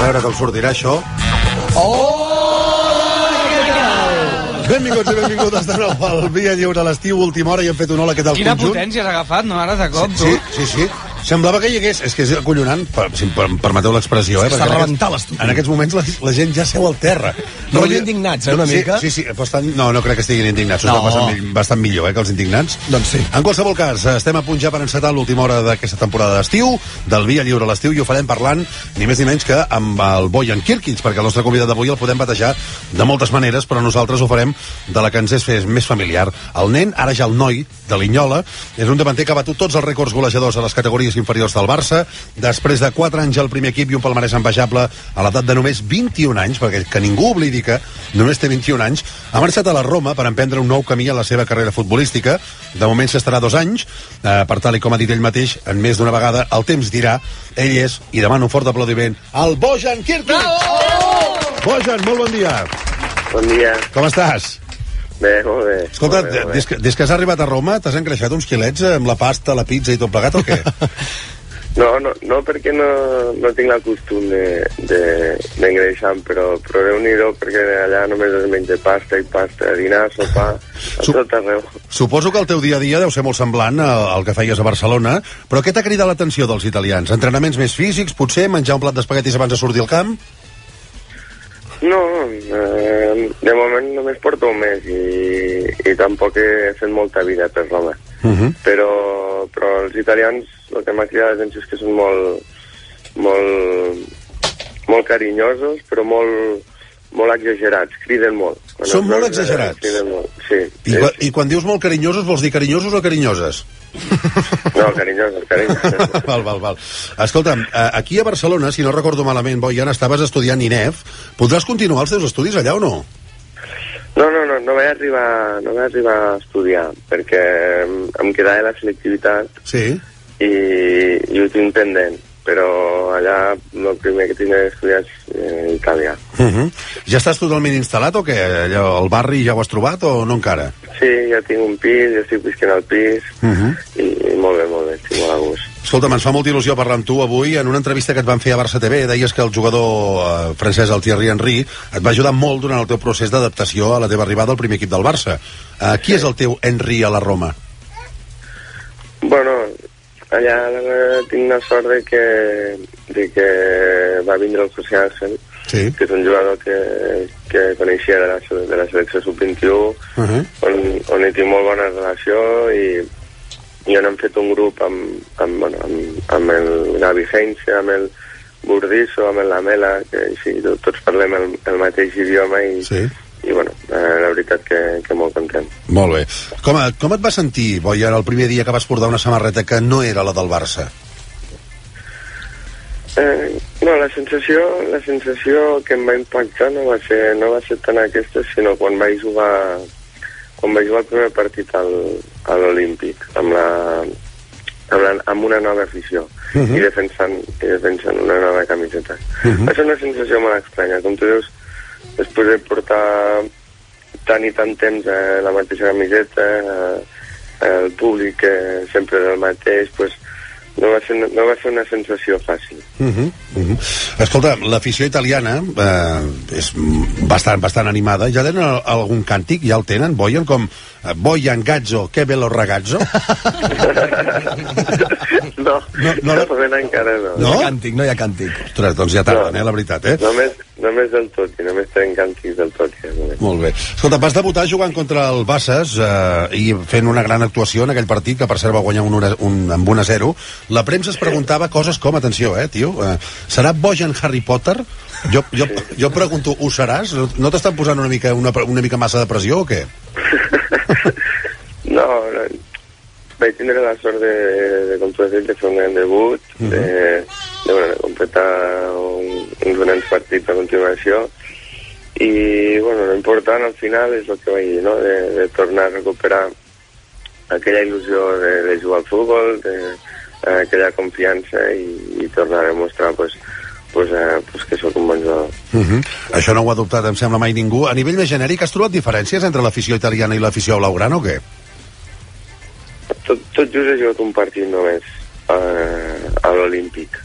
veure com sortirà això. Benvinguts i benvingudes de nou al Via Lliure a l'estiu, última hora, i hem fet un hola, què tal, quina conjunt? Quina potència has agafat, no, ara de cop, tu? Sí. Semblava que hi hagués... És que és acollonant, si em permeteu l'expressió, S'ha rebentat l'estudi. En aquests moments la gent ja seu al terra. Rotllo indignats, una mica? Sí, però no crec que estiguin indignats. No. Bastant millor, que els indignats. Doncs sí. En qualsevol cas, estem a punt ja per encetar l'última hora d'aquesta temporada d'estiu, del Via Lliure a l'estiu, i ho farem parlant ni més ni menys que amb el Bojan Kirkic, perquè el nostre convidat d'avui el podem batejar de moltes maneres, però nosaltres ho farem de la que ens és més familiar. El nen, ara ja el noi, de Linyola, és un davanter que ha batut tots els rècords golejadors a les categories inferiors del Barça, després de 4 anys al primer equip i un palmarès envejable a l'edat de només 21 anys, perquè que ningú oblidi que només té 21 anys, ha marxat a la Roma per emprendre un nou camí a la seva carrera futbolística. De moment s'estarà 2 anys, per tal i com ha dit ell mateix, en més d'una vegada, el temps dirà. Ell és, i demano un fort aplaudiment, el Bojan Kirkic! Bojan, molt bon dia. Bon dia. Com estàs? Bé, molt bé. Escolta, molt bé. Des que has arribat a Roma, t'has engreixat uns quilets amb la pasta, la pizza i tot plegat, o què? No, perquè no tinc el costum d'engreixar, però Déu-n'hi-do, perquè allà només es menja pasta i pasta, dinar, sopar, a tot arreu. Suposo que el teu dia a dia deu ser molt semblant al que feies a Barcelona, però què t'ha cridat l'atenció dels italians? Entrenaments més físics, potser? Menjar un plat d'espaguetis abans de sortir al camp? No, de moment només porto un mes i tampoc he fet molta vida per Roma. Però els italians, el que m'ha cridat l'atenció és que són molt carinyosos, però molt exagerats, criden molt. Són molt exagerats? Criden molt, sí. I quan dius molt carinyosos, vols dir carinyosos o carinyoses? No, carinyosos. Val. Escolta'm, aquí a Barcelona, si no recordo malament, Bojan, estaves estudiant INEF. Podràs continuar els teus estudis allà o no? No vaig arribar a estudiar, perquè em quedava la selectivitat. Sí. I ho tinc pendent, però allà el primer que tinc d'estudiar és italià. Ja estàs totalment instal·lat o què? Allò, el barri ja ho has trobat o no encara? Sí, ja tinc un pis, ja estic visquent al pis, i molt bé, estic molt a gust. Escolta'm, ens fa molta il·lusió parlar amb tu avui. En una entrevista que et van fer a Barça TV deies que el jugador francès, el Thierry Henry, et va ajudar molt durant el teu procés d'adaptació a la teva arribada al primer equip del Barça. Qui és el teu Henry a la Roma? Bueno, allà tinc la sort de que va vindre el José Ángel, sí, que és un jugador que coneixia de la selecció sub-21, on hi tinc molt bona relació, i on hem fet un grup amb el Gavi Heinze, amb el Burdisso, amb el Lamela, que així tots parlem el mateix idioma, i bueno, la veritat que molt content. Molt bé. Com et va sentir, Bojan, el primer dia que vas portar una samarreta que no era la del Barça? No, la sensació que em va impactar no va ser tant aquesta, sinó quan vaig jugar el primer partit a l'Olímpic amb una nova afició i defensant una nova camiseta. Va ser una sensació molt estranya, com tu dius, després de portar tant i tant temps la mateixa camiseta, el públic sempre del mateix, pues no va ser una sensació fàcil. Escolta, l'afició italiana és bastant animada. Ja tenen algun càntic? Ja el tenen, Bojan? Com Bojan Gazzo, que bello ragazzo? No, encara no. No? No hi ha càntic. Ostres, doncs ja tarden, la veritat, Només del tot, i només tenen càntics del tot. Molt bé. Escolta, vas debutar jugant contra el Bassas i fent una gran actuació en aquell partit, que per cert va guanyar amb 1-0. La premsa es preguntava coses com, atenció, tio, serà Bojan Harry Potter? Jo pregunto, ho seràs? No t'estan posant una mica massa de pressió o què? No, vaig tindre la sort de com tu has dit, de fer un gran debut, de completar uns grans partits a continuació, i bueno, l'important al final és el que vaig dir, no? De tornar a recuperar aquella il·lusió de jugar al futbol, aquella confiança, i tornar a demostrar que sóc un bon jugador. Això no ho ha dubtat, em sembla, mai ningú. A nivell més genèric, has trobat diferències entre l'afició italiana i l'afició blaugrana o què? Tot just he jugat un partit només a l'Olímpic,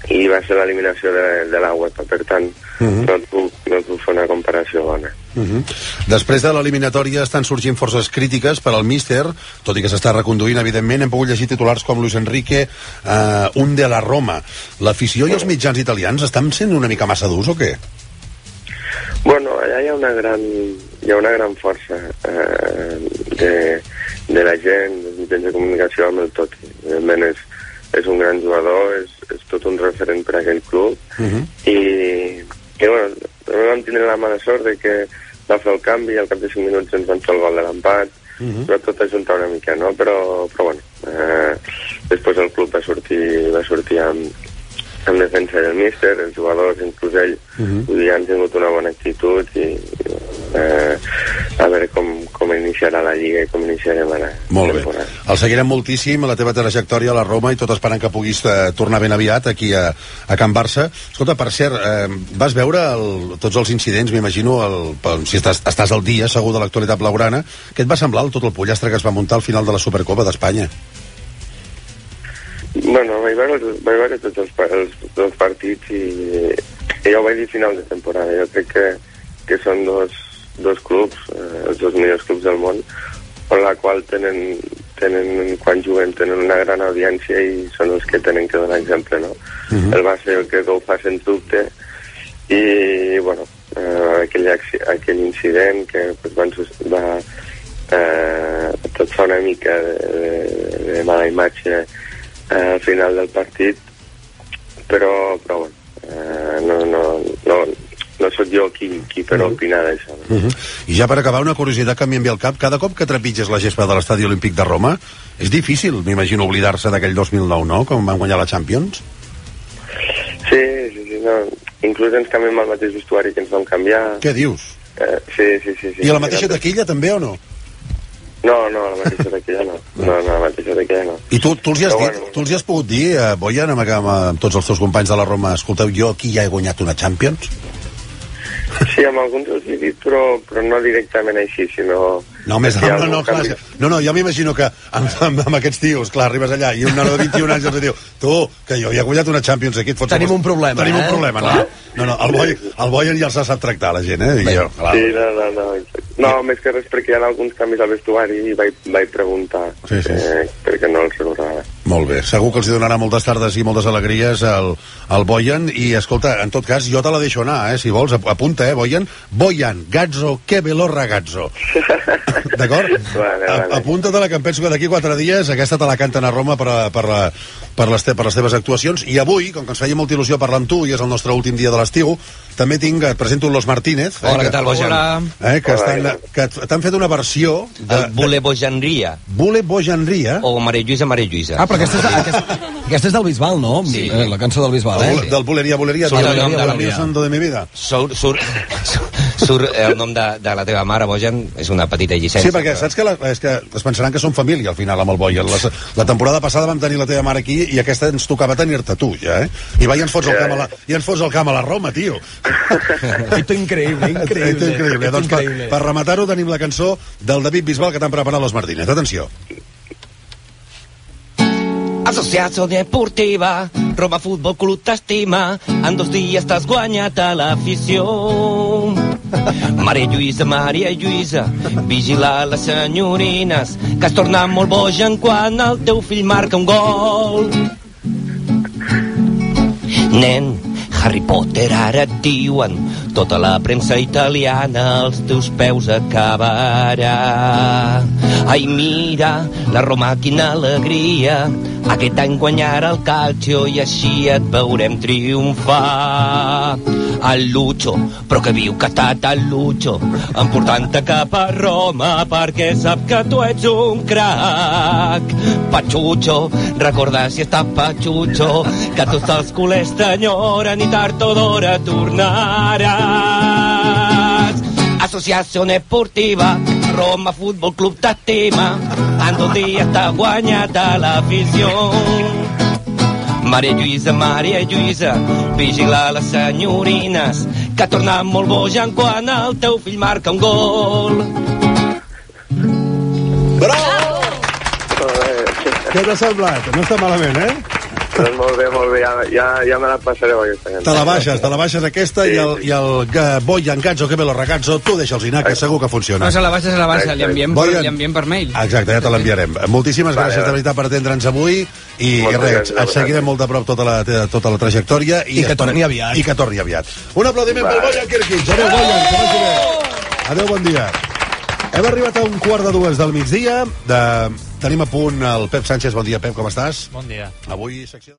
i va ser l'eliminació de la UEFA, per tant no et puc fer una comparació bona. Després de l'eliminatòria estan sorgint forces crítiques per al míster, tot i que s'està reconduint, evidentment. Hem pogut llegir titulars com Luis Enrique, un de la Roma. L'afició i els mitjans italians estan sent una mica massa durs o què? Bueno, allà hi ha una gran força de la gent, dels mitjans de comunicació amb el Totti. Evidentment és un gran jugador, és tot un referent per a aquell club, i bueno, també vam tindre la mala sort de que va fer el canvi i al cap de 5 minuts ens van fer el gol de l'empat, però tot ajuntar una mica, no? Però bueno, després el club va sortir amb defensa del míster, els jugadors, inclús ell, han tingut una bona actitud i a veure com iniciarà la Lliga i com iniciarem la temporada. El seguirem moltíssim a la teva trajectòria a la Roma i tot esperant que puguis tornar ben aviat aquí a Can Barça. Escolta, per cert, vas veure tots els incidents, m'imagino, si estàs al dia segur de l'actualitat blaugrana. Què et va semblar tot el pollastre que es va muntar al final de la Supercopa d'Espanya? Bueno, vaig veure tots els partits i ja ho vaig dir final de temporada. Jo crec que són dos clubs, els dos millors clubs del món, per la qual quan juguen tenen una gran audiència i són els que tenen que donar exemple, no? El Barça jo crec que ho fa sens dubte i, bueno, aquell incident que va tot fa una mica de mala imatge al final del partit, però bueno, no sóc jo qui per opinar d'això. I ja per acabar, una curiositat que m'envia al cap: cada cop que trepitges la gespa de l'Estadi Olímpic de Roma és difícil, m'imagino, oblidar-se d'aquell 2009, no?, quan van guanyar la Champions. Sí, no. Inclús ens canviem al mateix vestuari que ens vam canviar. Què dius? Sí. I a la mateixa taquilla també o no? No, la mateixa taquilla no. La mateixa taquilla no. I tu els hi has dit, tu els hi has pogut dir, Bojan, amb tots els teus companys de la Roma: escolteu, jo aquí ja he guanyat una Champions? Sí, amb alguns els he dit, però no directament així, sinó... No, jo m'imagino que amb aquests tios, clar, arribes allà i un nano de 21 anys els diu: tu, que jo ja he guanyat una Champions aquí, et fots... Tenim un problema, no? El Bojan ja els sap tractar, la gent, Sí, no, més que res perquè hi ha alguns canvis al vestuari i vaig preguntar perquè no els agrada. Molt bé, segur que els donarà moltes tardes i moltes alegries al Bojan. I escolta, en tot cas, jo te la deixo anar, si vols, apunta, Bojan Gazzo, que veloz ragazzo. D'acord? Apunta-te-la, que em penso que d'aquí 4 dies aquesta te la canten a Roma per les teves actuacions. I avui, com que ens feia molta il·lusió parlar amb tu i és el nostre últim dia de l'estiu, també et presento Los Martínez. Hola, què tal, Bojan? Que t'han fet una versió el Bule Bojanria o Maria Lluïsa. Ah, però aquesta és del Bisbal, no? Sí. La cançó del Bisbal, del Bulería, del mío santo de mi vida. Surt el nom de la teva mare, Bojan, és una petita llicència. Sí, perquè saps que es pensaran que som família al final amb el Bojan. La temporada passada vam tenir la teva mare aquí i aquesta ens tocava tenir-te tu, ja, I va, i ens fots el camp a la Roma, tio. Esto increïble. Doncs per rematar-ho tenim la cançó del David Bisbal que t'han preparat Los Martínez. Atenció. Associazione Deportiva Roma Futbol Club t'estima, en 2 dies t'has guanyat a l'afició. Maria Lluïsa, vigila les senyorines, que es torna molt bojan quan el teu fill marca un gol. Nen, Harry Potter ara et diuen, tota la premsa italiana als teus peus acabarà. Ai, mira, la Roma, quina alegria, aquest any guanyarà el Calcio i així et veurem triomfar. El Lucho, però que viu catat el Lucho, emportant-te cap a Roma perquè sap que tu ets un crac. Pachucho, recorda si està Pachucho, que tots els culers t'enyoren i tard o d'hora tornaràs. Associazione Deportiva Roma Futbol Club t'estima, en 2 dies t'ha guanyat a l'afició. Maria Lluïsa, vigila les senyorines, que torna molt bojan quan el teu fill marca un gol. Bravo! Què t'ha semblat? No està malament, Doncs molt bé, ja me la passareu aquesta cançó. Te la baixes aquesta i el Boyan Cazzo, que ve lo ragazzo, tu deixa'ls anar, que segur que funciona. No, se la baixa, li enviem per mail. Exacte, ja te l'enviarem. Moltíssimes gràcies de veritat per atendre'ns avui i res, et seguirem molt de prop tota la trajectòria i que torni aviat. I que torni aviat. Un aplaudiment pel Boyan Kirkic. Adéu, Boyan, que vagi bé. Adéu, bon dia. Hem arribat a 1:45 del migdia. Tenim a punt el Pep Sánchez. Bon dia, Pep, com estàs? Bon dia. Avui secció...